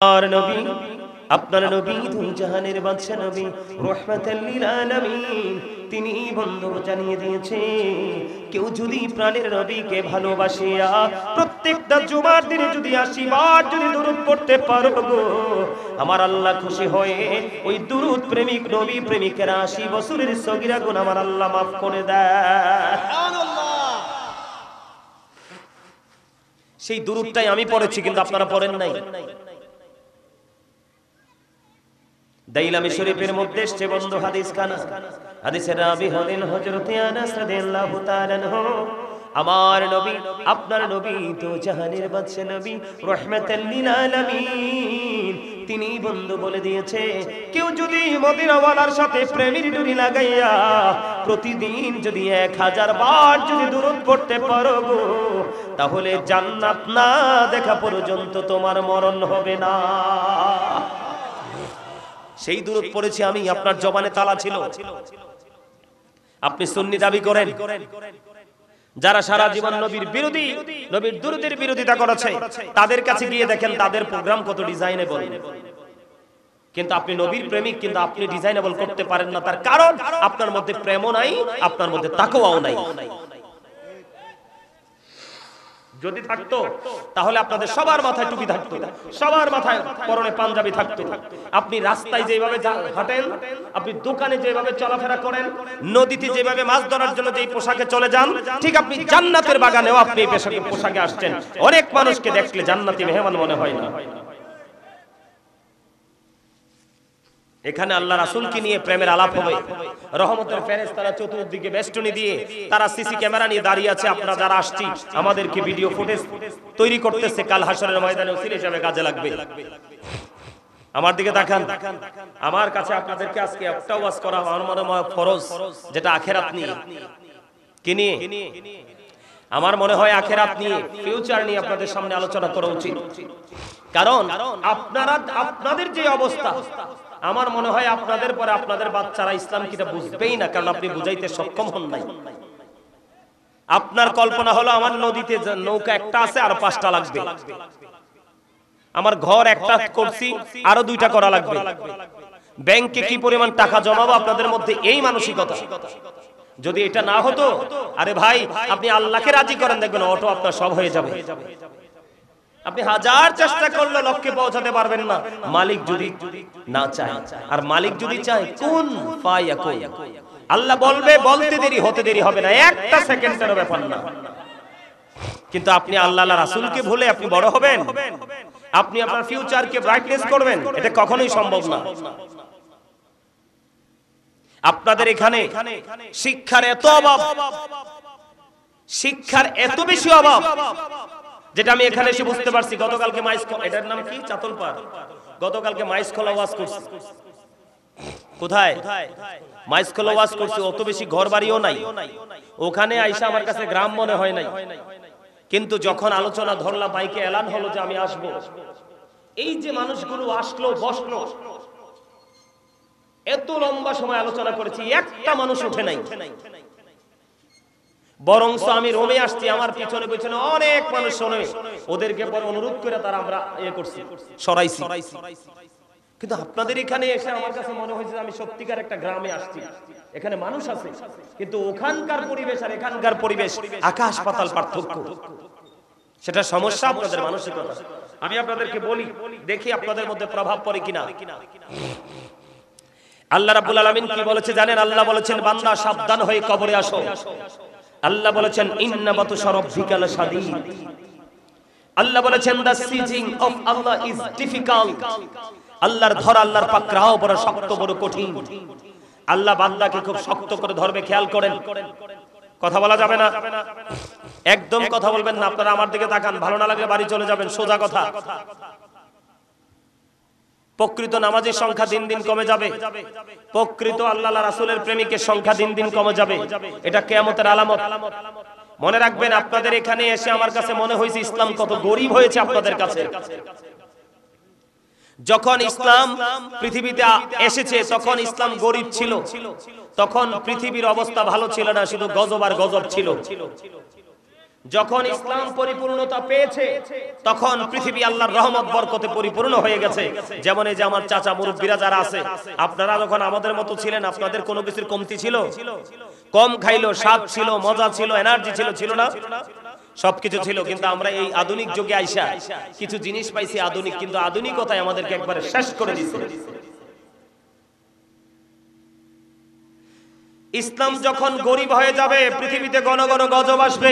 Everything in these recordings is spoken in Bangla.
আর নবী আপনার নবী দুই জাহানের বাদশা নবী রাহমাতাল লিল আলামিন তিনি বন্ধু জানিয়ে দিয়েছে কেউ যদি প্রাণের নবীকে ভালোবাসিয়া প্রত্যেকটা জুমার দিনে যদি 80 বার যদি দরুদ পড়তে পারো গো আমার আল্লাহ খুশি হয়ে ওই দরুদ প্রেমিক নবী প্রেমিকের 80 বছরের সগীরা গুনাহ আমার আল্লাহ maaf করে দেয়। সুবহানাল্লাহ। সেই দরুদটাই আমি পড়েছি কিন্তু আপনারা পড়েন নাই। দাইলামি শরীফের মধ্যে এসেছে বন্ধু হাদিস খানা, হাদিসের রাবি হলেন হযরত আনাস রাদিয়াল্লাহু তাআলা আনহু। আমার নবী আপনার নবী তো জাহানের বাদশা নবী রাহমাতাল লিল আলামিন তিনি বন্ধু বলে দিয়েছে কেউ যদি মদিনাওয়ালার সাথে প্রেমের ডুরি লাগাইয়া প্রতিদিন যদি 1000 বার যদি দরুদ পড়তে পারো গো তাহলে জান্নাত না দেখা পর্যন্ত তোমার মরণ হবে না। সেই দরুদ পড়েছি আমি, আপনার জবানে তালা ছিল। আপনি সুন্নি দাবি করেন, যারা সারা জীবন নবীর বিরোধী, নবীর দরুদের বিরোধিতা করেছে তাদের কাছে গিয়ে দেখেন তাদের প্রোগ্রাম কত ডিজাইনেবল। কিন্তু আপনি নবীর প্রেমিক কিন্তু আপনি ডিজাইনেবল করতে পারেন না, তার কারণ আপনার মধ্যে প্রেমও নাই, আপনার মধ্যে তাকওয়াও নাই। যদি থাকতো তাহলে আপনাদের সবার মাথায় টুপি থাকতো, সবার মাথায় পরনে পাঞ্জাবি থাকতো। আপনি রাস্তায় যেভাবে হাঁটেন, আপনি দোকানে যেভাবে চলাফেরা করেন, নদীতে যেভাবে মাছ ধরার জন্য যে পোশাকে চলে যান, ঠিক আপনি জান্নাতের বাগানেও আপনি এই পোশাকে আসছেন। অনেক মানুষকে দেখলে জান্নাতি মেহমান মনে হয় না। এখানে আল্লাহ রাসূলকে নিয়ে প্রেমের আলাপ হবে, রহমতের ফেরেশতারা চতুর্দিকে বেষ্টনী দিয়ে তারা সিসি ক্যামেরা নিয়ে দাঁড়িয়ে আছে। আপনারা যারা আসছি আমাদেরকে ভিডিও ফুটেজ তৈরি করতেছে, কাল হাশরের ময়দানে ওসিলা হিসেবে কাজে লাগবে। আমার দিকে তাকান, আমার কাছে আপনাদেরকে আজকে একটা ওয়াজ করা আমার মনে হয় ফরজ, যেটা আখিরাত নিয়ে। কি নিয়ে? আমার মনে হয় আখিরাত নিয়ে, ফিউচার নিয়ে আপনাদের সামনে আলোচনা করা উচিত। কারণ আপনাদের যে অবস্থা, আমার মনে হয় আপনাদের পরে আপনাদের বাচ্চারা ইসলাম কিটা বুঝবেই না, কারণ আপনি বুঝাইতে সক্ষম হন নাই। আপনার কল্পনা হলো আমার নদীতে নৌকা একটা আছে আর 5টা লাগবে, আমার ঘর একটা করছি আরো 2টা করা লাগবে, ব্যাংকে কি পরিমাণ টাকা জমাবো, আপনাদের মধ্যে এই মানসিকতা। যদি এটা না হতো, আরে ভাই আপনি আল্লাহকে রাজি করেন, দেখবেন অটো আপনার সব হয়ে যাবে। আপনি 1000 চেষ্টা করলে লক্ষ্যে পৌঁছাতে পারবেন না, মালিক যদি না চায়। আর মালিক যদি চায় কোন ফায়াকুন, আল্লাহ বলবে, বলতে দেরি হতে দেরি হবে না, একটা সেকেন্ডেরও ব্যাপার না। কিন্তু আপনি আল্লাহ রাসূলকে ভুলে আপনি বড় হবেন, আপনি আপনার ফিউচারকে ব্রাইটনেস করবেন, এটা কখনোই সম্ভব না। আপনাদের এখানে শিক্ষার এত অভাব, শিক্ষার এত বেশি অভাব, যেটা আমি এখানে এসে বুঝতে পারছি। গতকালকে মাইস, এটার নাম কি, চাতলপাড়, গতকালকে মাইস খোলা ওয়াজ করছি। কোথায় মাইস খোলা ওয়াজ করছি, অত বেশি ঘর বাড়িও নাই। ওখানে আইসা আমার কাছে গ্রাম মনে হয় নাই, কিন্তু যখন আলোচনা ধরলাম, মাইকে এলান হলো যে আমি আসব, এই যে মানুষগুলো আসলো বসলো, এত লম্বা সময় আলোচনা করেছি, একটা মানুষ উঠে নাই। বরং আমি রোমে আসছি, আমার পিছনে পিছনে অনেক মানুষ শোনে, ওদেরকে পরে অনুরোধ করে তারা আমরা করছি, সরাইছি। কিন্তু আপনাদের এখানে এসে আমার কাছে মনে হয়েছে আমি সত্যিকার একটা গ্রামে আসছি, এখানে মানুষ আছে, কিন্তু ওখানকার পরিবেশ আর এখানকার পরিবেশ আকাশ পাতাল পার্থক্য। সেটা সমস্যা আপনাদের মানসিকতা। আমি আপনাদেরকে বলি, দেখি আপনাদের মধ্যে প্রভাব পড়ে কিনা। আল্লাহ রাব্বুল আলামিন কি বলেছে জানেন? আল্লাহ বলেছেন, বান্দা সাবধান হয়ে কবরে আসো। আল্লাহ বলেছেন, ইন্না বাতুশা রাব্বিকা লাশাদীদ। আল্লাহ বলেছেন, the seizing of Allah is difficult. আল্লাহর ধরা, আল্লাহর পাকড়াও বড় শক্ত, বড় কঠিন। আল্লাহ বান্দাকে খুব শক্ত করে ধরবে, খেয়াল করেন। কথা বলা যাবে না, একদম কথা বলবেন না। আপনারা আমার দিকে তাকান, ভালো না লাগলে বাড়ি চলে যাবেন, সোজা কথা। প্রকৃত নামাজের সংখ্যা দিন দিন কমে যাবে, প্রকৃত আল্লাহ রাসূলের প্রেমিকের সংখ্যা দিন দিন কমে যাবে, এটা কিয়ামতের আলামত। মনে রাখবেন, আপনাদের এখানে এসে আমার কাছে মনে হয়েছে ইসলাম কত গরীব হয়েছে আপনাদের কাছে। যখন ইসলাম পৃথিবীতে এসেছে তখন ইসলাম গরীব ছিল, তখন পৃথিবীর অবস্থা ভালো ছিল না, শুধু গজব আর গজব ছিল। যখন ইসলাম পরিপূর্ণতা পেয়েছে তখন পৃথিবী আল্লাহর রহমত বরকতে পরিপূর্ণ হয়ে গেছে। যেমন এই যে আমার চাচা মুরব্বিরা যারা আছে, আপনারা যখন আমাদের মতো ছিলেন আপনাদের কোনো কিছুর কমতি ছিল? কম খাইলো, স্বাদ ছিল, মজা ছিল, এনার্জি ছিল, ছিল না? সবকিছু ছিল। কিন্তু আমরা এই আধুনিক যুগে আইসা কিছু জিনিস পাইছি আধুনিক, কিন্তু আধুনিকতায় আমাদেরকে একবারে শেষ করে দিচ্ছে। ইসলাম যখন গরিব হয়ে যাবে পৃথিবীতে ঘন ঘন গজব আসবে,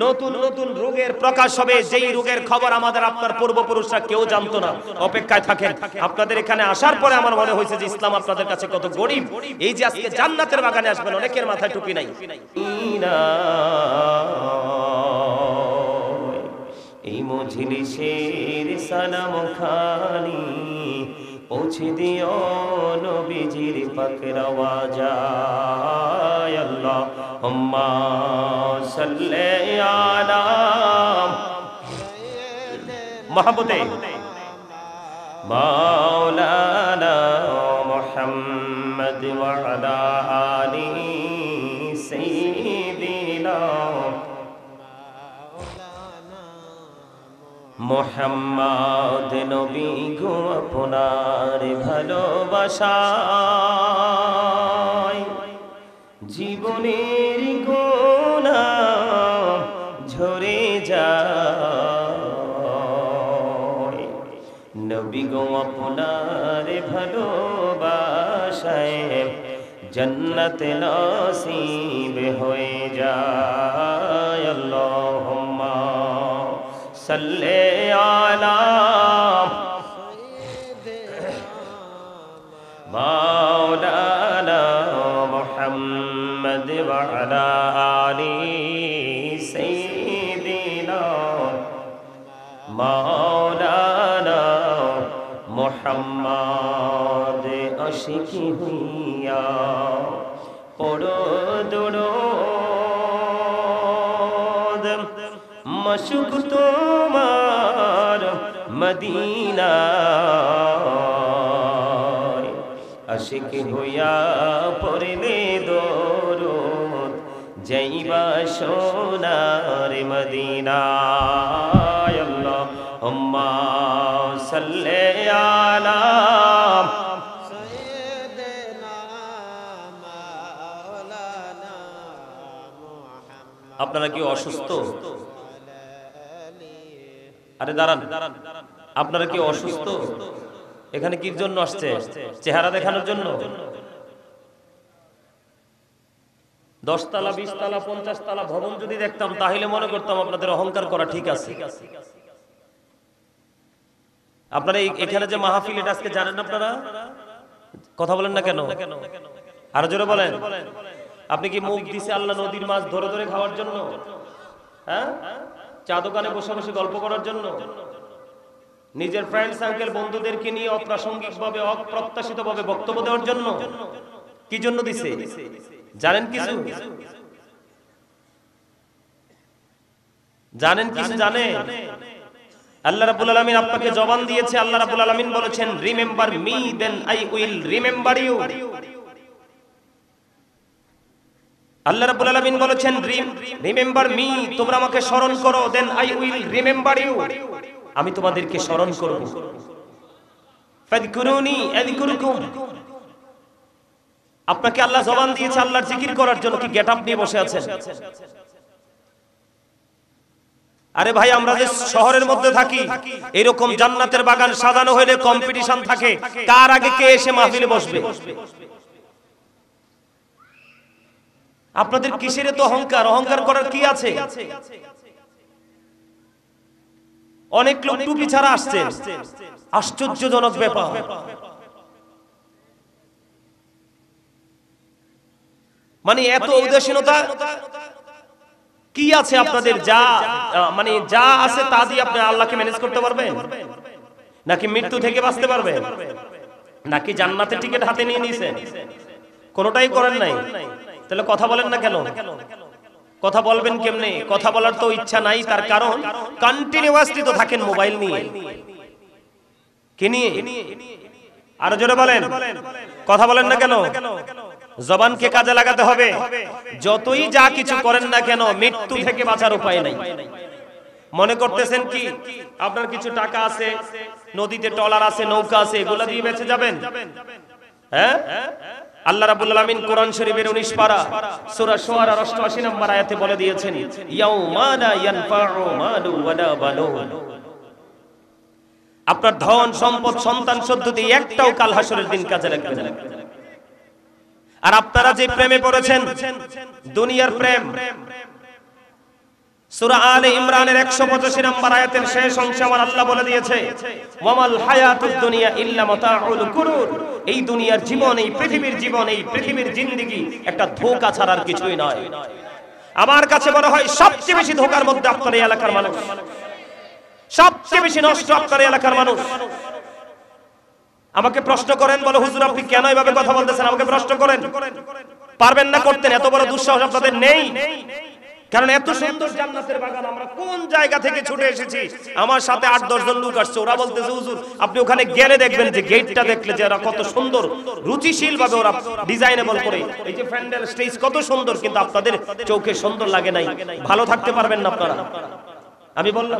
নতুন নতুন রোগের প্রকাশ হবে, যেই রোগের খবর আমাদের আপনার পূর্বপুরুষরা কেউ জানতো না। অপেক্ষায় থাকেন, আপনাদের এখানে আসার পরে আমার মনে হয়েছে যে ইসলাম আপনাদের কাছে কত গরিব। এই যে আজকে জান্নাতের বাগানে আসবেন, অনেকের মাথায় টুপি নাই। এই মজলিসের সালাম খানি পৌঁছে দিও নবীজির পাক রওজায়। আল্লাহুম্মা সাল্লি আলা মাহবুবে মাওলানা মুহাম্মদ ওয়া আলা আলি সাইয়্যিদিনা মুহাম্মদ নবী গো আপনার ভালোবাসায় জীবনের গুনাহ ঝরে যায়। নবী গো আপনার ভালোবাসায় জান্নাত নসিব হয়ে যায়। আল্লাহুম্মা সাল্লি আলা মাওলানা মুহাম্মদ ওয়া আলা আলি সাইয়্যিদিনা মাওলানা মুহাম্মদ। আশিকি হুইয়া পড়ো দুরূদ মশক তোমার মদিনা। আশিক হইয়া পড়লে দরুদ যাইবা সোনার মদিনা। আল্লাহুম্মা সাল্লি আলা সাইয়্যিদিনা মাওলানা মুহাম্মদ। আপনারা কি অসুস্থ? আরে দাঁড়ান, আপনারা কি অসুস্থ? এখানে কির জন্য আসছে? চেহারা দেখানোর জন্য? 10 তলা 20 তলা 50 তলা ভবন যদি দেখতাম তাহলে মনে করতাম আপনাদের অহংকার করা ঠিক আছে। আপনারা এখানে যে মাহফিল, এটা আজকে জানেন আপনারা? কথা বলেন না কেন? আরো জোরে বলেন। আপনি কি মুখ দিছে আল্লাহ নদীর মাছ ধরে ধরে খাওয়ার জন্য? হ্যাঁ, চা দোকানে বসে বসে গল্প করার জন্য? নিজের ফ্রেন্ড সার্কেল বন্ধুদেরকে নিয়ে অপ্রাসঙ্গিকভাবে অপ্রত্যাশিতভাবে বক্তব্য দেওয়ার জন্য? কি জন্য দিছে জানেন কিছু? জানেন কিছু? জানেন আল্লাহ রাব্বুল আলামিন আপনাকে জবান দিয়েছে। আল্লাহ রাব্বুল আলামিন বলেছেন, remember me then I will remember you. Allah রাব্বুল আলামিন বলেছেন, রিমেম্বার মি, তোমরা আমাকে স্মরণ করো, then I will remember you, আমি তোমাদেরকে স্মরণ করব। ফাযকুরুনি আযকুরকুম। আপনাকে আল্লাহ জবান দিয়েছে আল্লাহর জিকির করার জন্য, কি গেটআপ নিয়ে বসে আছেন? আরে ভাই, আমরা যে শহরের মধ্যে থাকি, এরকম জান্নাতের বাগান সাজানো হলে কম্পিটিশন থাকে, কার আগে কে এসে মাহফিলে বসবে। আপনাদের কিসের তো অহংকার? অহংকার করার কি আছে? অনেক লোক টুপি ছাড়া আসছে, আশ্চর্যজনক ব্যাপার। মানে এত উদাসীনতা কি আছে আপনাদের? যা মানে যা আছে তা দিয়ে আপনি আল্লাহকে ম্যানেজ করতে পারবেন? নাকি মৃত্যু থেকে বাঁচতে পারবেন? নাকি জান্নাতের টিকিট হাতে নিয়ে নিয়েছেন? কোনোটাই করেন নাই। তাহলে কথা বলেন না কেন? কথা বলবেন কেমনে? কথা বলার তো ইচ্ছা নাই, তার কারণ কন্টিনিউয়াসলি তো থাকেন মোবাইল নিয়ে। কি নিয়ে? আরো জোরে বলেন, কথা বলেন না কেন? জবানকে কাজে লাগাতে হবে। যতই যা কিছু করেন না কেন মৃত্যু থেকে বাঁচার উপায় নাই। মনে করতেছেন কি আপনার কিছু টাকা আছে, নদীতে ট্রলার আছে, নৌকা আছে, এগুলা দিয়ে বেঁচে যাবেন? হ্যাঁ, আল্লাহ রাব্বুল আলামিন কোরআন শরীফের 19 পারা সূরা শুআরা 88 নম্বর আয়াতে বলে দিয়েছেন, ইয়াউমা লা ইয়ানফাউ মালু ওয়ালা বানুন। আপনার ধন সম্পদ সন্তান সন্ততি একটাও কাল হাসরের দিন কাজে লাগবে না। আর আপনারা যে প্রেমে পড়েছেন দুনিয়ার প্রেম, সূরা আলে ইমরানের 185 নম্বর আয়াতের শেষ অংশে আমার আল্লাহ বলে দিয়েছে, ওয়ামাল হায়াতুদ দুনিয়া ইল্লা মাতাউল গুরুর। এই দুনিয়ার জীবন, এই পৃথিবীর জীবন, এই পৃথিবীর জিন্দেগি একটা ধোঁকা ছাড়া আর কিছুই নয়। আমার কাছে মনে হয় সবচেয়ে বেশি ধোঁকার মধ্যে আপনার এই এলাকার মানুষ, সবচেয়ে বেশি নষ্ট আপনার এই এলাকার মানুষ। আমাকে প্রশ্ন করেন, বলে হুজুর আপনি কেন এইভাবে কথা বলতেছেন? আমাকে প্রশ্ন করেন, পারবেন না করতেন? এত বড় দুঃসাহস আপনাদের নেই? কারণ এত সুন্দর জান্নাতের বাগান, আমরা কোন জায়গা থেকে ছুটে এসেছি। আমার সাথে 8-10 জন লোক আসছে, ওরা বলতেছে হুজুর আপনি ওখানে গেলে দেখবেন যে গেটটা দেখলে যে ওরা কত সুন্দর রুচিশীল ভাবে ওরা ডিজাইনেবল করে, এই যে প্যান্ডেল স্টেজ কত সুন্দর, কিন্তু আপনাদের চোখে সুন্দর লাগে নাই, ভালো থাকতে পারবেন না আপনারা। আমি বললাম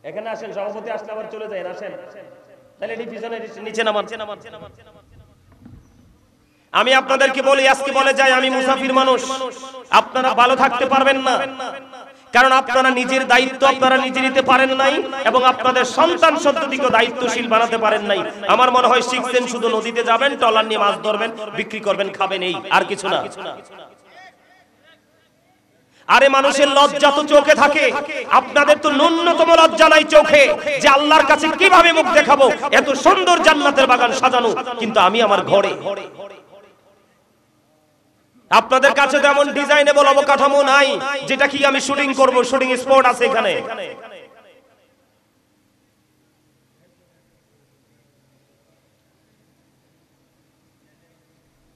এখানে আসেন, সভাপতি আসলে আবার চলে যায়, আসেন তাহলে ডিভিশনের নিচে নামান। আমি আপনাদেরকে বলি, আজকে বলে যাই আমি মুসাফির মানুষ, আপনারা ভালো থাকতে পারবেন না, কারণ আপনারা নিজের দায়িত্ব আপনারা নিজে নিতে পারেন নাই এবং আপনাদের সন্তান সন্ততিকে দায়িত্বশীল বানাতে পারেন নাই। আমার মনে হয় শিখছেন শুধু নদীতে যাবেন, ট্রলার নিয়ে মাছ ধরবেন, বিক্রি করবেন, খাবেন, এই আর কিছু না। আরে মানুষের লজ্জা তো চোখে থাকে, আপনাদের তো ন্যূনতম লজ্জা নাই চোখে যে আল্লাহর কাছে কিভাবে মুখ দেখাবো। এত সুন্দর জান্নাতের বাগান সাজানো, কিন্তু আমি আমার ঘরে। আপনাদের কাছে তো এমন ডিজাইনেবল অবকাঠামো নাই যেটা কি আমি শুটিং করব, শুটিং স্পট আছে এখানে।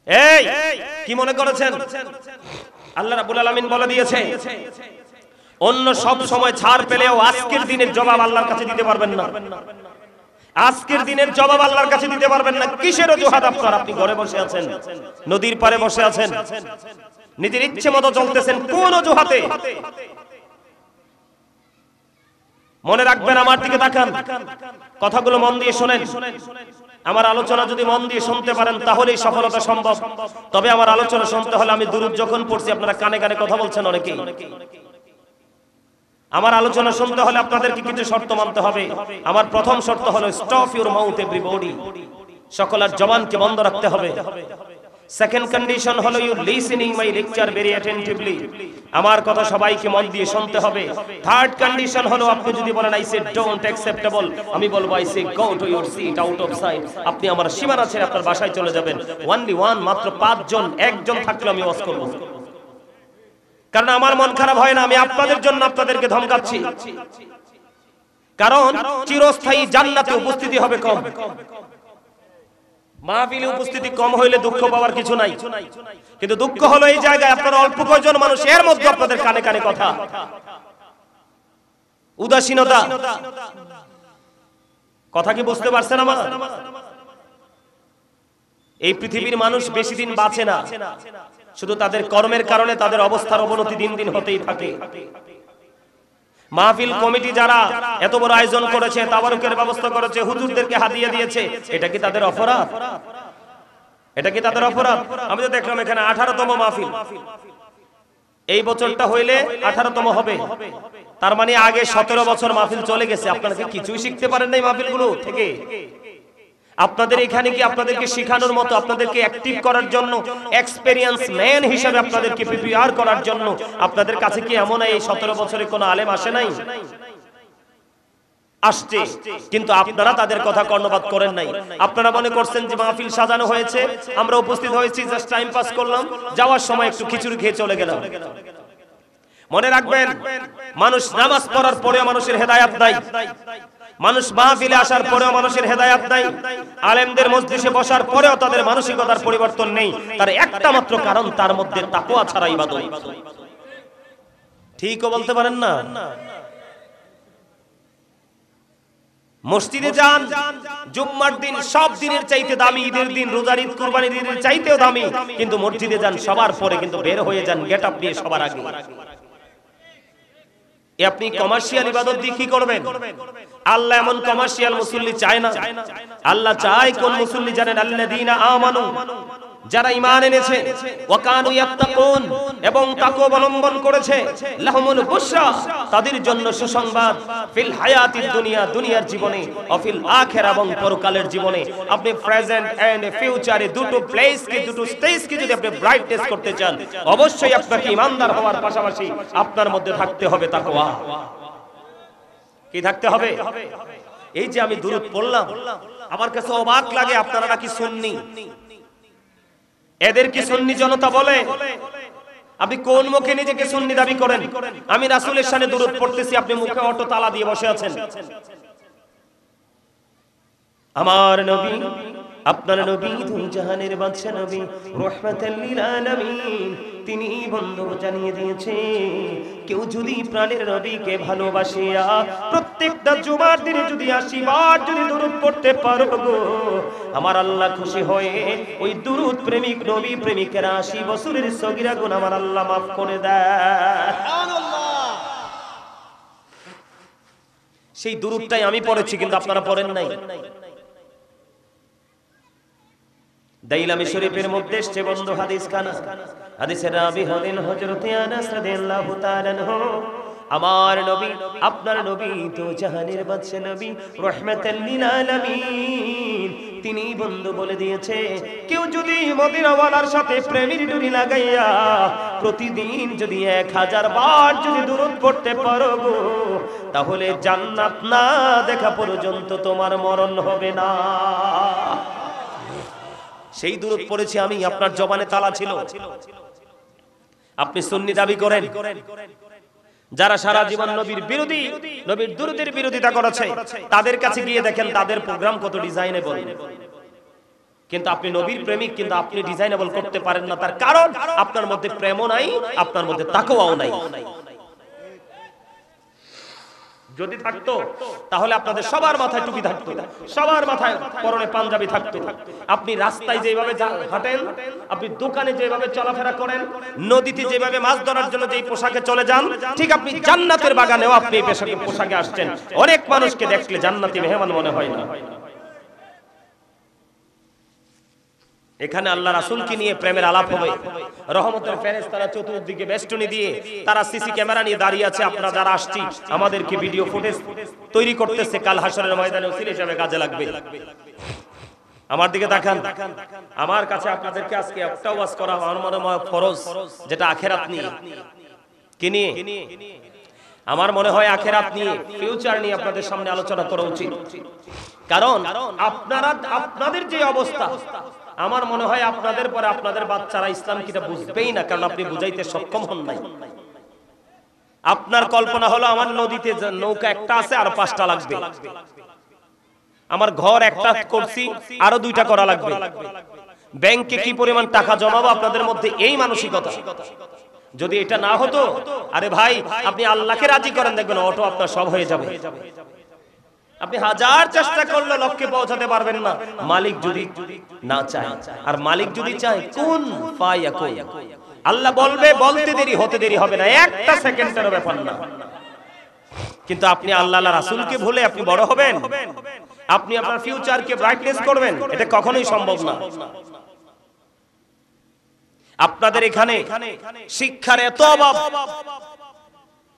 এই কি মনে করেছেন? আল্লাহ রাব্বুল আলামিন বলে দিয়েছে, অন্য সব সময় ছাড় পেলেও আজকের দিনের জবাব আল্লাহর কাছে দিতে পারবেন না। আজকের দিনের জবাব আল্লাহর কাছে দিতে পারবেন না। কিসের অজুহাত আপনার? আপনি ঘরে বসে আছেন, নদীর পাড়ে বসে আছেন, নিজের ইচ্ছে মতো চলতেছেন, কোন অজুহাতে? মনে রাখবেন, আমার দিকে তাকান, কথাগুলো মন দিয়ে শোনেন। আমার আলোচনা যদি মন দিয়ে শুনতে পারেন তাহলেই সফলতা সম্ভব। তবে আমার আলোচনা শুনতে হলে, আমি দুরূদ যখন পড়ছি আপনারা কানে কানে কথা বলছেন অনেকেই, আমার আলোচনা শুনতে হলে আপনাদেরকে কিছু শর্ত মানতে হবে। আমার প্রথম শর্ত হলো স্টপ ইউর মাউথ এভরিবডি, সকলের জবানকে বন্ধ রাখতে হবে। সেকেন্ড কন্ডিশন হলো you listening my lecture very attentively, আমার কথা সবাইকে মন দিয়ে শুনতে হবে। থার্ড কন্ডিশন হলো আপনি যদি বলেন আই সে ডোন্ট অ্যাকসেপ্টেবল, আমি বলবো I say go to your seat out of sight, আপনি আমার সীমানা ছেড়ে আপনার বাসায় চলে যাবেন। অনলি ওয়ান, মাত্র 5 জন, একজন থাকলে আমি ওয়াজ করব। কারণ আমার মন খারাপ হয় না, আমি আপনাদের জন্য আপনাদেরকে ধমকাচ্ছি। কারণ চিরস্থায়ী জান্নাতে উপস্থিতি হবে কম, মাহফিলে উপস্থিতি কম হইলে দুঃখ পাওয়ার কিছু নাই। কিন্তু দুঃখ হলো এই জায়গায় আপনারা অল্প কয়েকজন মানুষ, এর মধ্যে আপনাদের কানে কানে কথা, উদাসীনতা। কথা কি বুঝতে পারছেন আমার? এই পৃথিবীর মানুষ বেশি দিন বাঁচে না, শুধু তাদের কর্মের কারণে তাদের অবস্থার অবনতি দিন দিন হতেই থাকে। মাহফিল কমিটি যারা এত বড় আয়োজন করেছে, তাবারুকের ব্যবস্থা করেছে, হুজুরদেরকে হাদিয়া দিয়েছে, এটা কি তাদের অপরাধ? এটা কি তাদের অপরাধ? আমি তো দেখলাম এখানে 18তম মাহফিল, এই বছরটা হইলে 18তম হবে। তার মানে আগে 17 বছর মাহফিল চলে গেছে। আপনারা কি কিছুই শিখতে পারেন নাই মাহফিলগুলো থেকে? আপনাদের এখানে কি আপনাদেরকে শেখানোর মতো, আপনাদেরকে অ্যাক্টিভ করার জন্য, এক্সপেরিয়েন্স ম্যান হিসেবে আপনাদেরকে প্রিপেয়ার করার জন্য আপনাদের কাছে কি এমন এই 17 বছরে কোনো আলেম আসে নাই? আসছে, কিন্তু আপনারা তাদের কথা কর্ণপাত করেন নাই। আপনারা মনে করছেন যে মাহফিল সাজানো হয়েছে, আমরা উপস্থিত হয়েছি, জাস্ট টাইম পাস করলাম, যাওয়ার সময় একটু খিচুড়ি খেয়ে চলে গেলাম। মনে রাখবেন, মানুষ নামাজ পড়ার পরেও মানুষের হেদায়েত নাই, মানুষ মাহফিলে আসার পরেও মানুষের হেদায়েত নাই, আলেমদের মজলিসে বসার পরেও তাদের মানসিকতার পরিবর্তন নেই। তার একটা মাত্র কারণ, তার মধ্যে তাকওয়া ছাড়া ইবাদত। ঠিকও বলতে পারেন না? মসজিদে যান, জুম্মার দিন সব দিনের চাইতে দামি, ঈদের দিন, রোজার ঈদ, কুরবানির ঈদের চাইতেও দামি, কিন্তু মসজিদে যান সবার পরে, কিন্তু বের হয়ে যান গেট আপ দিয়ে সবার আগে। আপনি কমার্শিয়াল ইবাদত দিয়ে কি করবেন? আল্লাহ এমন কমার্শিয়াল মুসল্লি চায় না। আল্লাহ চায় কোন মুসল্লি জানেন? আল্লাযীনা আমানু, যারা ঈমান এনেছে, ওয়া কানু ইয়াত্তাকুন, এবং তাকওয়া অবলম্বন করেছে, লাহুমুল বুশরা, তাদের জন্য সুসংবাদ, ফিল হায়াতিদ দুনিয়া, দুনিয়ার জীবনে, ও ফিল আখিরা, এবং পরকালের জীবনে। আপনি প্রেজেন্ট এন্ড ফিউচারে দুটো প্লেসকে, দুটো স্টেজকে যদি আপনি ব্রাইটনেস করতে চান, অবশ্যই আপনাকে ঈমানদার হওয়ার পাশাপাশি আপনার মধ্যে থাকতে হবে তাকওয়া। কি থাকতে হবে? এই যে আমি দুরূদ পড়লাম, আমার কাছে অবাক লাগে, আপনারা নাকি সুন্নি, এদের কি সুন্নি জনতা বলে? আপনি কোন মুখে নিজেকে সুন্নি দাবি করেন? আমি রাসূলের শানে দুরূদ পড়তেছি, আপনি মুখে অটো তালা দিয়ে বসে আছেন। আমার নবী, আপনার নবী, দুই জাহানের বাদশা নবী, রাহমাতাল লিল আলামিন, তিনি বন্ধু জানিয়ে দিয়েছে, কেউ যদি প্রাণের নবীকে ভালোবাসিয়া প্রত্যেকটা জুমার দিনে যদি 80 বার যদি দুরূদ পড়তে পারো গো, আমার আল্লাহ খুশি হয়ে ওই দুরূদ প্রেমিক নবী প্রেমিকের 80 বছরের সগীরা গুনাহ আমার আল্লাহ maaf করে দেয়। সুবহানাল্লাহ। সেই দুরূদটাই আমি পড়েছি, কিন্তু আপনারা পড়েন নাই। দাইলামি শরীফের মধ্যে এসেছে বন্ধু হাদিস খানা, হাদিসের রাবি হলেন হযরত আনাস রাদিয়াল্লাহু তাআলা আনহু। আমার নবী, আপনার নবী, তো জাহানের বাদশা নবী, রাহমাতাল লিল আলামিন, তিনি বন্ধু বলে দিয়েছে, কেউ যদি মদিনাওয়ালার সাথে প্রেমের ডুরি লাগাইয়া প্রতিদিন যদি 1000 বার যদি দুরূদ পড়তে পারো গো, তাহলে জান্নাত না দেখা পর্যন্ত তোমার মরণ হবে না। সেই দুরূদ পড়েছি আমি, আপনার জবানে তালা ছিল। আপনি সুন্নি দাবি করেন, যারা সারা জীবন নবীর বিরোধী, নবীর দুরূদের বিরোধিতা করেছে, তাদের কাছে গিয়ে দেখেন তাদের প্রোগ্রাম কত ডিজাইনেবল। কিন্তু আপনি নবীর প্রেমিক, কিন্তু আপনি ডিজাইনেবল করতে পারেন না। তার কারণ আপনার মধ্যে প্রেমও নাই, আপনার মধ্যে তাকওয়াও নাই। যদি থাকতো তাহলে আপনাদের সবার মাথায় টুপি থাকতো, সবার মাথায় পরনে পাঞ্জাবি থাকতো। আপনি রাস্তায় যেভাবে হাঁটেন, আপনি দোকানে যেভাবে চলাফেরা করেন, নদীতে যেভাবে মাছ ধরার জন্য যেই পোশাকে চলে যান, ঠিক আপনি জান্নাতের বাগানেও আপনি এই পোশাকে আসছেন। অনেক মানুষকে দেখলে জান্নাতি মেহমান মনে হয় না। এখানে আল্লাহ রাসূলকে নিয়ে প্রেমের আলাপ হবে, রহমতের ফেরেশতারা চতুর্দিকে বেষ্টনী দিয়ে তারা সিসি ক্যামেরা নিয়ে দাঁড়িয়ে আছে। আপনারা যারা আসছি আমাদেরকে ভিডিও ফুটেজ তৈরি করতেছে, কাল হাসরের ময়দানে ওসিলা হিসেবে কাজে লাগবে। আমার দিকে তাকান, আমার কাছে আপনাদেরকে আজকে একটা ওয়াজ করা আমার মনে হয় ফরজ, যেটা আখিরাত নিয়ে। কি নিয়ে? আমার মনে হয় আখিরাত নিয়ে, ফিউচার নিয়ে আপনাদের সামনে আলোচনা করা উচিত। কারণ আপনাদের যে অবস্থা, আমার মনে হয় আপনাদের পরে আপনাদের বাচ্চারা ইসলাম কিটা বুঝবেই না, কারণ আপনি বুঝাইতে সক্ষম হন নাই। আপনার কল্পনা হলো আমার নদীতে নৌকা একটা আছে আর 5টা লাগবে, আমার ঘর একটা করছি আরো 2টা করা লাগবে, ব্যাংকে কি পরিমাণ টাকা জমাবো, আপনাদের মধ্যে এই মানসিকতা। যদি এটা না হতো, আরে ভাই আপনি আল্লাহকে রাজি করেন, দেখবেন অটো আপনার সব হয়ে যাবে। আপনি 1000 চেষ্টা করলে লক্ষ্যে পৌঁছাতে পারবেন না, মালিক যদি না চায়। আর মালিক যদি চায়, কুন ফায়াকুন, আল্লাহ বলবে, বলতে দেরি হতে দেরি হবে না, একটা সেকেন্ডেরও ব্যাপার না। কিন্তু আপনি আল্লাহ রাসূলকে ভুলে আপনি বড় হবেন, আপনি আপনার ফিউচারকে ব্রাইটনেস করবেন, এটা কখনোই সম্ভব না। আপনাদের এখানে শিক্ষার এত অভাব,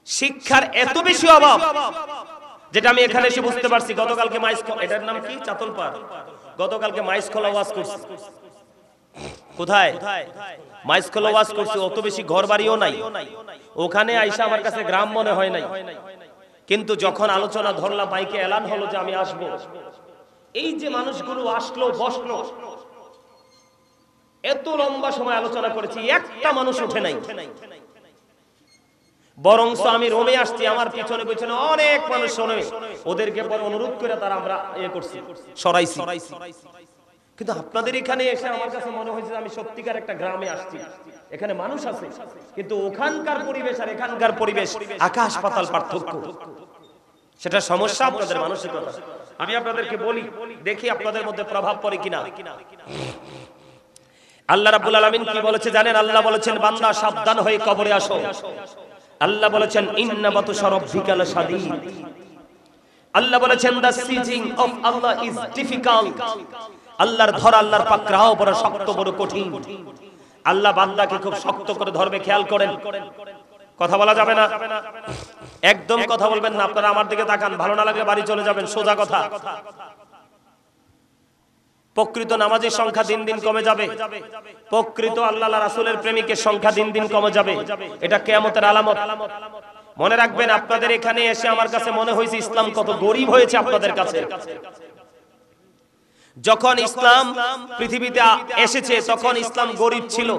শিক্ষার এত বেশি অভাব, যেটা আমি এখানে এসে বুঝতে পারছি। গতকালকে এটার নাম কি, চাতলপাড়, গতকালকে মাইসখোলা ওয়াজ করছি। কোথায়? মাইসখোলা ওয়াজ করছি। অত বেশি ঘর বাড়িও নাই, ওখানে আইসা আমার কাছে গ্রাম মনে হয় নাই। কিন্তু যখন আলোচনা ধরলাম, মাইকে এলান হলো যে আমি আসবো, এই যে মানুষগুলো আসলো, বসলো, এত লম্বা সময় আলোচনা করেছি, একটা মানুষ উঠে নাই। বরংস আমি রোমে আসছি, আমার পিছনে পিছনে অনেক মানুষ শোনে, ওদেরকে পরে অনুরোধ করে তারা আমরা করছি, সরাইছি। কিন্তু আপনাদের এখানে এসে আমার কাছে মনে হয়েছে আমি সত্যিকার একটা গ্রামে আসছি, এখানে মানুষ আছে, কিন্তু ওখানকার পরিবেশ আর এখানকার পরিবেশ আকাশ পাতাল পার্থক্য। সেটা সমস্যা আপনাদের মানসিকতা। আমি আপনাদেরকে বলি, দেখি আপনাদের মধ্যে প্রভাব পড়ে কিনা। আল্লাহ রাব্বুল আলামিন কি বলেছে জানেন? আল্লাহ বলেছেন বান্দা সাবধান হয়ে কবরে আসো। আল্লাহ বলেছেন ইন্না বাতুশা রাব্বিকা লাশাদীদ। আল্লাহ বলেছেন the seizing of Allah is difficult. আল্লাহর ধরা, আল্লাহর পাকড়াও বড় শক্ত, বড় কঠিন। আল্লাহ বান্দাকে খুব শক্ত করে ধরবে, খেয়াল করেন। কথা বলা যাবে না, একদম কথা বলবেন না। আপনারা আমার দিকে তাকান, ভালো না লাগলে বাড়ি চলে যাবেন, সোজা কথা। প্রকৃত নামাজের সংখ্যা দিন দিন কমে যাবে, প্রকৃত আল্লাহ রাসূলের প্রেমিকের সংখ্যা দিন দিন কমে যাবে। এটা কিয়ামতের আলামত। মনে রাখবেন, আপনাদের এখানে এসে আমার কাছে মনে হয়েছে ইসলাম কত গরীব হয়েছে আপনাদের কাছে। যখন ইসলাম পৃথিবীতে এসেছে তখন ইসলাম গরীব ছিল,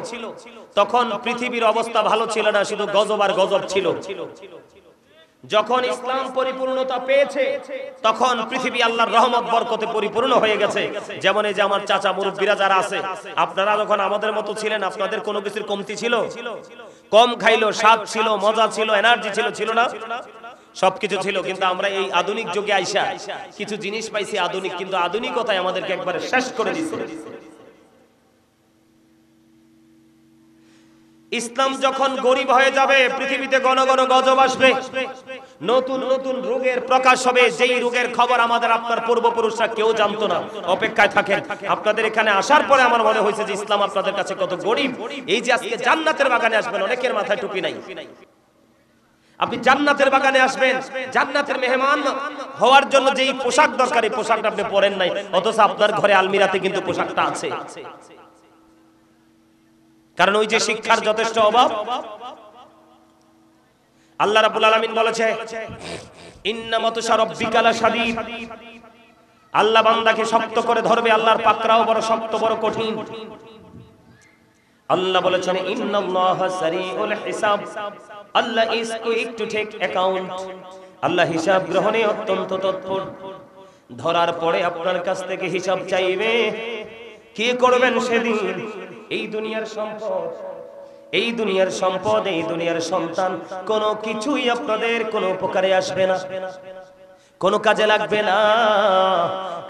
তখন পৃথিবীর অবস্থা ভালো ছিল না, শুধু গজব আর গজব ছিল। যখন ইসলাম পরিপূর্ণতা পেয়েছে তখন পৃথিবী আল্লাহর রহমত বরকতে পরিপূর্ণ হয়ে গেছে। যেমন এই যে আমার চাচা মুরব্বীরা যারা আছে, আপনারা যখন আমাদের মতো ছিলেন আপনাদের কোনো কিছুর কমতি ছিল? কম খাইলো, স্বাদ ছিল, মজা ছিল, এনার্জি ছিল, ছিল না? সবকিছু ছিল। কিন্তু আমরা এই আধুনিক যুগে আইসা কিছু জিনিস পাইছি আধুনিক, কিন্তু আধুনিকতাই আমাদেরকে একবারে শেষ করে দিচ্ছে। ইসলাম যখন গরীব হয়ে যাবে পৃথিবীতে ঘন ঘন গজব আসবে, নতুন নতুন রোগের প্রকাশ হবে, যেই রোগের খবর আমাদের আপনার পূর্বপুরুষরা কেউ জানতো না। অপেক্ষায় থাকেন, আপনাদের এখানে আসার পরে আমার মনে হয়েছে যে ইসলাম আপনাদের কাছে কত গরীব। এই যে আজকে জান্নাতের বাগানে আসবেন, অনেকের মাথায় টুপি নাই। আপনি জান্নাতের বাগানে আসবেন, জান্নাতের মেহমান হওয়ার জন্য যেই পোশাক দরকার এই পোশাকটা আপনি পরেন নাই, অথচ আপনার ঘরে আলমিরাতে কিন্তু পোশাকটা আছে। কারণ ওই যে শিক্ষার যথেষ্ট অভাব। আল্লাহ রাব্বুল আলামিন বলেছে ইন্না বাতুশা রাব্বিকা লাশাদীদ। আল্লাহ বান্দাকে শক্ত করে ধরবে, আল্লাহর পাকড়াও বড় শক্ত, বড় কঠিন। আল্লাহ বলেছেন ইন্নাল্লাহা সারিউল হিসাব। Allah is quick to take account. Allah হিসাব গ্রহণে অত্যন্ত তৎপর। ধরার পরে আপনার কাছ থেকে হিসাব চাইবে। কি করবেন সেদিন? এই দুনিয়ার সম্পদ, এই দুনিয়ার সম্পদ, এই দুনিয়ার সন্তান কোনো কিছুই আপনাদের কোনো উপকারে আসবে না, কোনো কাজে লাগবে না।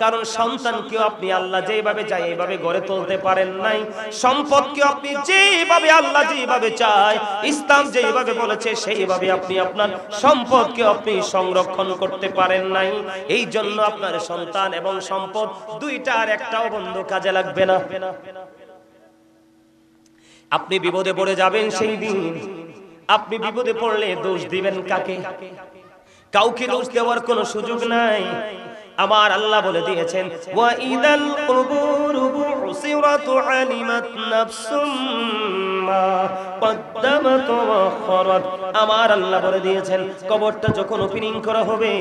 কারণ সন্তানকে আপনি আল্লাহ যেভাবে চায় এইভাবে গড়ে তুলতে পারেন নাই। সম্পদকে আপনি যেভাবে আল্লাহ যেভাবে চায়, ইসলাম যেভাবে বলেছে সেইভাবে আপনি আপনার সম্পদকে আপনি সংরক্ষণ করতে পারেন নাই। এই জন্য আপনার সন্তান এবং সম্পদ দুইটার একটাও বন্ধু কাজে লাগবে না। আপনি বিপদে পড়ে যাবেন সেই দিন। আপনি বিপদে পড়লে দোষ দিবেন কাকে? কাউকে দোষ দেওয়ার কোনো সুযোগ নাই। আমার আল্লাহ বলে দিয়েছেন ওয়া ইদাল কুবুরু বুসিরাত আলিমাত নাফসুম মা কদ্দামাত ওয়া আখরাত। আমার আল্লাহ বলে দিয়েছেন কবরটা যখন ওপেনিং করা হবে,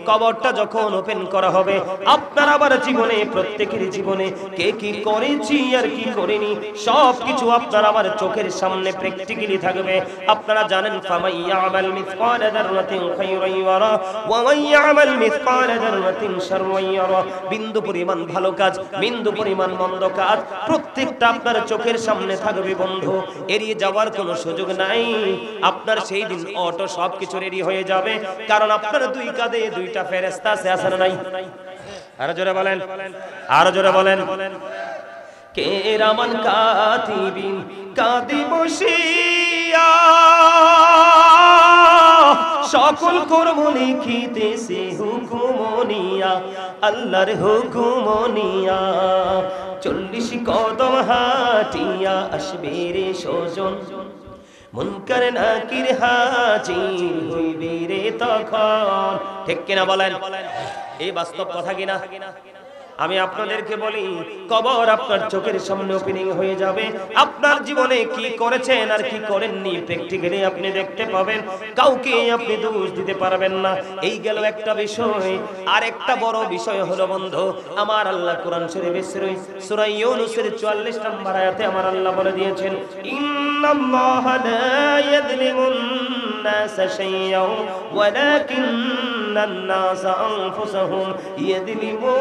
কবরটা যখন ওপেন করা হবে, আপনার আবার জীবনে, প্রত্যেকের জীবনে কে কি করেছি আর কি করেনি সবকিছু আপনার আমার চোখের সামনে প্র্যাকটিক্যালি থাকবে। আপনারা জানেন ফামাইয়ামাল মিসকালা যাররাতিন খায়রান ইয়ারা ওয়া মাইয়ামাল মিসকালা যাররাতিন শাররান ইয়ারা। বিন্দু পরিমাণ ভালো কাজ, বিন্দু পরিমাণ মন্দ কাজ প্রত্যেকটা আপনার চোখের সামনে থাকবে বন্ধু, এড়িয়ে যাওয়ার কোনো সুযোগ নাই। আপনার সেই দিন অটো সবকিছু রেডি হয়ে যাবে, কারণ আপনার দুই কাঁধে দুইটা ফেরেশতা আছে, আছে না নাই? আরো জোরে বলেন, আরো জোরে বলেন। কিরামান কাতিবিন কাঁদি বসিয়া সকল কর্ম লিখিতেছে হুকুমনিয়া, আল্লাহর হুকুমনিয়া। 40 কদম হাঁটিয়া আসবে রে সজন, মুনকার নাকির হাজির হইবে রে তখন। ঠিক কিনা বলেন? এই বাস্তব কথা কিনা? আমি আপনাদেরকে বলি কবর আপনার চোখের সামনে ওপেনিং হয়ে যাবে। আপনার জীবনে কি করেছেন আর কি করেননি প্র্যাকটিক্যালি আপনি দেখতে পাবেন। কাউকে আপনি দোষ দিতে পারবেন না। এই গেল একটা বিষয়। আর একটা বড় বিষয় হলো বন্ধু, আমার আল্লাহ কোরআন শরীফের সূরা ইউনূসের 44 নম্বর আয়াতে আমার আল্লাহ বলে দিয়েছেন ইন্নাল্লাহা লা ইয়াযলিমুন নাসা শাইয়্যান ওয়ালাকিন্নান নাসা আনফুসাহুম ইয়াযলিমুন।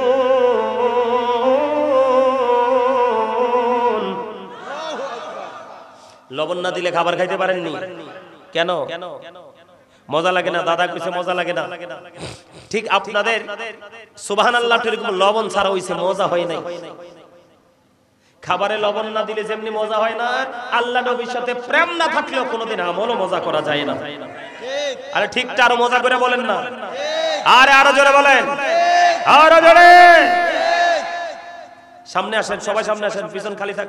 লবণ না দিলে খাবার খাইতে পারেননি কেন? মজা লাগে না? দাদা কইছে মজা লাগে না। ঠিক আপনাদের সুবহানাল্লাহ এরকম লবণ ছাড়া হইছে, মজা হয় নাই। খাবারে লবণ না দিলে যেমনি মজা হয় না, আল্লাহ নবীর সাথে প্রেম না থাকলেও কোনোদিন আমলও মজা করা যায় না। আরে ঠিকটা আরো মজা করে বলেন না, আরে আরো জোরে বলেন, আরো জোরে। সামনে আসেন, সবাই সামনে আসেন, পিছন খালি থাক।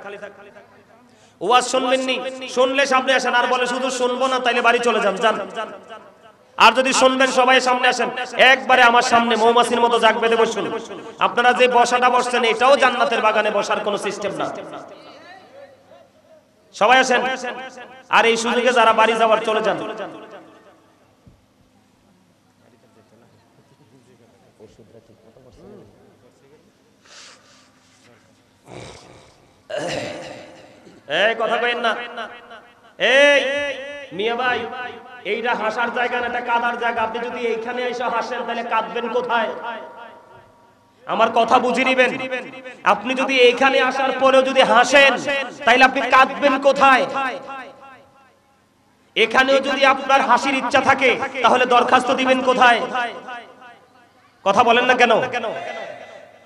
ওয়াজ শুনবেন নি? শুনলে সামনে আসেন। আর বলে শুধু শুনবো না, তাইলে বাড়ি চলে যান, যান। আর যদি শুনবেন সবাই সামনে আসেন, একবারে আমার সামনে মৌমাছির মতো জাগ বেঁধে বসুন। আপনারা যে বসাটা বসছেন এটাও জান্নাতের বাগানে বসার কোনো সিস্টেম না। সবাই আসেন। আর এই সুযোগে যারা বাড়ি যাওয়ার চলে যান। এই কথা কইেন না। এই মিয়া ভাই, এইটা হাসার জায়গা না, এটা কাঁদার জায়গা। আপনি যদি এইখানে এসে হাসেন তাহলে কাঁদবেন কোথায়? আমার কথা বুঝে নিবেন। আপনি যদি এইখানে আসার পরেও যদি হাসেন তাহলে আপনি কাঁদবেন কোথায়? এখানেও যদি আপনার হাসির ইচ্ছা থাকে তাহলে দরখাস্ত দিবেন কোথায়? কথা বলেন না কেন?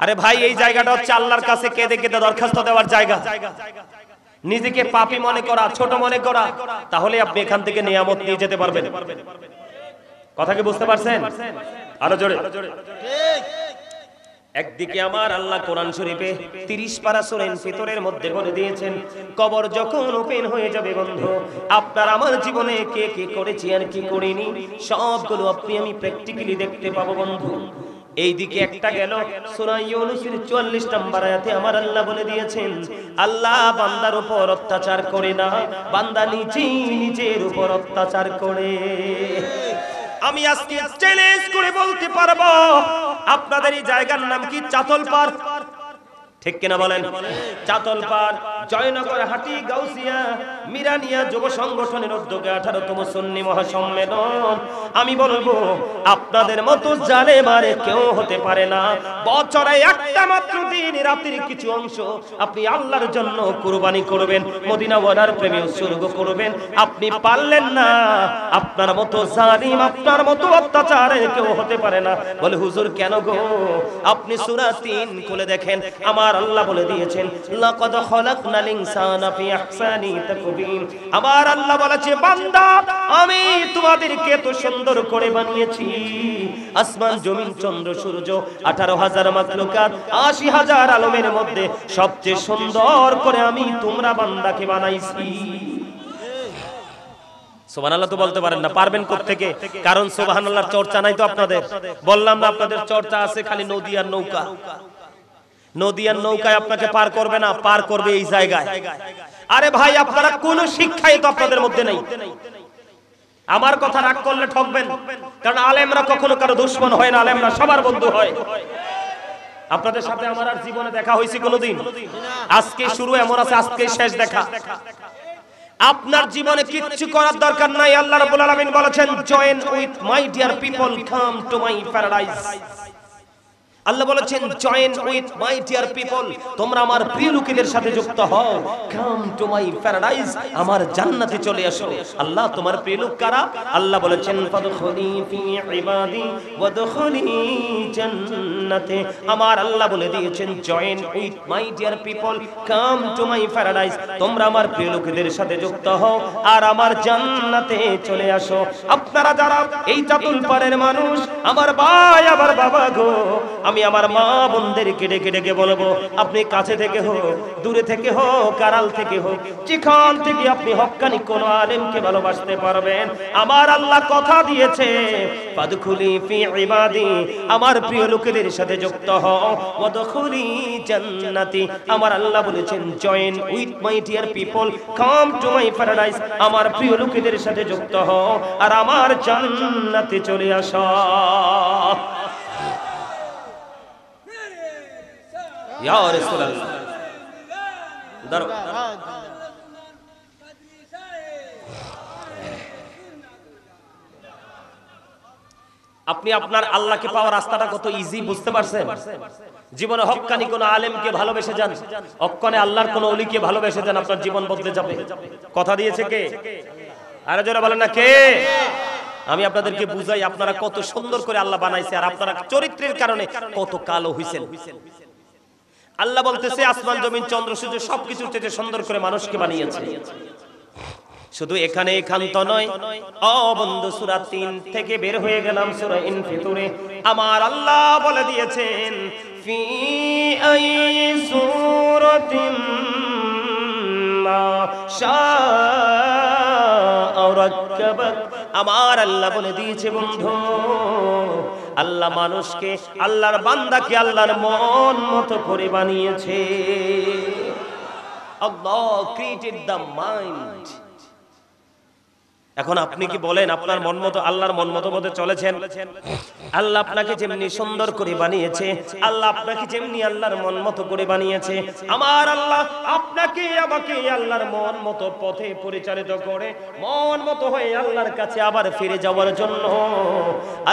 আরে ভাই, এই জায়গাটা হচ্ছে আল্লাহর কাছে কেঁদে কেঁদে দরখাস্ত দেওয়ার জায়গা। নিজেকে পাপী মনে করা, ছোট মনে করা, তাহলে আপনি এখান থেকে নিয়ামত নিয়ে যেতে পারবেন। কথা কি বুঝতে পারছেন? আরো জোরে। একদিকে আমার আল্লাহ কোরআন শরীফে 30 পারা সূরা ফিতরের মধ্যে বলে দিয়েছেন, কবর যখন ওপেন হয়ে যাবে বন্ধু, আপনার আমার জীবনে কে কি করেছি আর কি করিনি সবগুলো আপনি আমি প্র্যাকটিক্যালি দেখতে পাবো বন্ধু। এইদিকে একটা গেল, সূরা ইউনূসের 44 নম্বর আয়াতে আমার আল্লাহ বলে দিয়েছেন, আল্লাহ বান্দার উপর অত্যাচার করে না, বান্দা নিজের উপর অত্যাচার করে। আমি আজকে চ্যালেঞ্জ করে বলতে পারবো, আপনাদের এই জায়গার নাম কি? চাতলপাড়। ঠিক কিনা বলেন? চাতলপাড়, জয়নগর, হাটি, গাউসিয়া, মিরানিয়া যুব সংগঠনের উদ্যোগে 18তম সুন্নি মহাসম্মেলন। আমি বলবো, আপনাদের মতো জালেম আর কেউ হতে পারে না। বছরে একটা মাত্র দিন, রাতের কিছু অংশ আপনি আল্লাহর জন্য কুরবানি করবেন, মদিনা ওয়ালার প্রেমে উৎসর্গ করবেন। আপনি পারলেন না, আপনার মতো জালিম, আপনার মতো অত্যাচারের কেউ হতে পারে না। বলে হুজুর কেন গো? আপনি সূরা 3 খুলে দেখেন, আমার আল্লাহ বলে দিয়েছেন, লাকাদ খালাকনাল ইনসানা ফি আহসানি তাকওয়িম। আমার আল্লাহ বলেছে, বান্দা আমি তোমাদেরকে এত সুন্দর করে বানিয়েছি, আসমান জমিন চন্দ্র সূর্য 18,000 মাখলুকাত 80,000 আলমের মধ্যে সবচেয়ে সুন্দর করে আমি তোমরা বান্দাকে বানাইছি। সুবহানাল্লাহ তো বলতে পারেন না, পারবেন কোত্থেকে? কারণ সুবহানাল্লাহর চর্চা নাই তো আপনাদের। বললাম না, আপনাদের চর্চা আছে খালি নদী আর নৌকা। নদী আর নৌকায় আপনাকে পার করবে না, পার করবে এই জায়গায়। আরে ভাই, আপনারা কোন শিক্ষাই তো আপনাদের মধ্যে নেই। আমার কথা রাগ করলে ঠকবেন, কারণ আলেমরা কখনো কারো দুশমন হয় না, আলেমরা সবার বন্ধু হয়। আপনাদের সাথে আমার আর জীবনে দেখা হয়েছে কোনোদিন? আজকে শুরু, এমন আছে আজকে শেষ দেখা। আপনার জীবনে কিচ্ছু করার দরকার নাই। আল্লাহ রাব্বুল আলামিন বলেছেন, join with my dear people, come to my paradise. Allah বলেছেন, join with my dear people, তোমরা আমার প্রিয় লোকেদের সাথে যুক্ত হও, কাম টু মাই প্যারাডাইস, আমার জান্নাতে চলে আসো। আল্লাহ তোমার প্রিয় লোক কারা? আল্লাহ বলেছেন, ফাদখুলি ফি ইবাদি ওয়াদখুলি জান্নাতে। আমার আল্লাহ বলে দিয়েছেন, join with my dear people, come to my paradise, তোমরা আমার প্রিয় লোকেদের সাথে যুক্ত হও আর আমার জান্নাতে চলে আসো। আপনারা যারা এই চাতলপাড়ের মানুষ, আমার ভাই, আমার বাবা গো, আমি আমার মা বোনদেরকে ডেকে ডেকে বলবো, আপনি কাছে থেকে হোক, দূরে থেকে হোক, আড়াল থেকে হোক, যেখান থেকে আপনি হক্কানি কোন আলেমকে ভালোবাসতে পারবেন, আমার আল্লাহ কথা দিয়েছে, ফাদখুলি ফি ইবাদি, আমার প্রিয় লোকেদের সাথে যুক্ত হও, ওয়াদখুলি জান্নাতি, আমার আল্লাহ বলেছেন, join with my dear people, come to my paradise, আমার প্রিয় লোকেদের সাথে যুক্ত হও আর আমার জান্নাতে চলে আসো। ইয়া রাসূলুল্লাহ, দাঁড়াও। আপনি আপনার আল্লাহকে পাওয়ার রাস্তাটা কত ইজি বুঝতে পারছেন? জীবনে হক্কানি কোন আলেমকে ভালোবেসে যান, হক্কানি আল্লাহর কোন ওলিকে ভালোবেসে যান, আপনার জীবন বদলে যাবে। কথা দিয়েছে কে? আরে জোরে বলেন না কে? আমি আপনাদেরকে বুঝাই আপনারা কত সুন্দর করে আল্লাহ বানাইছে আর আপনারা চরিত্রের কারণে কত কালো হইছেন। আল্লাহ বলতেছে আসমান জমিন চন্দ্র সূর্য সবকিছুর চেয়ে সুন্দর করে মানুষকে বানিয়েছে। শুধু এখানে একান্ত নয়, ও বন্ধু সূরা 3 থেকে বের হয়ে গেলাম সূরা ইনফিতরে, আমার আল্লাহ বলে দিয়েছেন ফি আই সূরাতিন মা শাআ রাক্কাবাক। আমার আল্লাহ বলে দিয়েছে বন্ধু, আল্লাহ মানুষকে, আল্লাহর বান্দাকে আল্লাহর মন মতো করে বানিয়েছে। আল্লাহ ক্রিয়েটেড দ্য মাইন্ড। এখন আপনি কি বলেন আপনার মন মতো আল্লাহর মন মতো মতো চলেছেন? আল্লাহ আপনাকে যেমনি সুন্দর করে বানিয়েছে, আল্লাহ আপনাকে যেমনি আল্লাহর মন মতো করে বানিয়েছে, আমার আল্লাহ আপনাকে আমাকে আল্লাহর মন মতো পথে পরিচালিত করে মন মতো হয়ে আল্লাহর কাছে আবার ফিরে যাওয়ার জন্য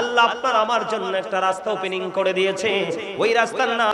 আল্লাহ আপনার আমার জন্য একটা রাস্তা ওপেনিং করে দিয়েছে। ওই রাস্তার নাম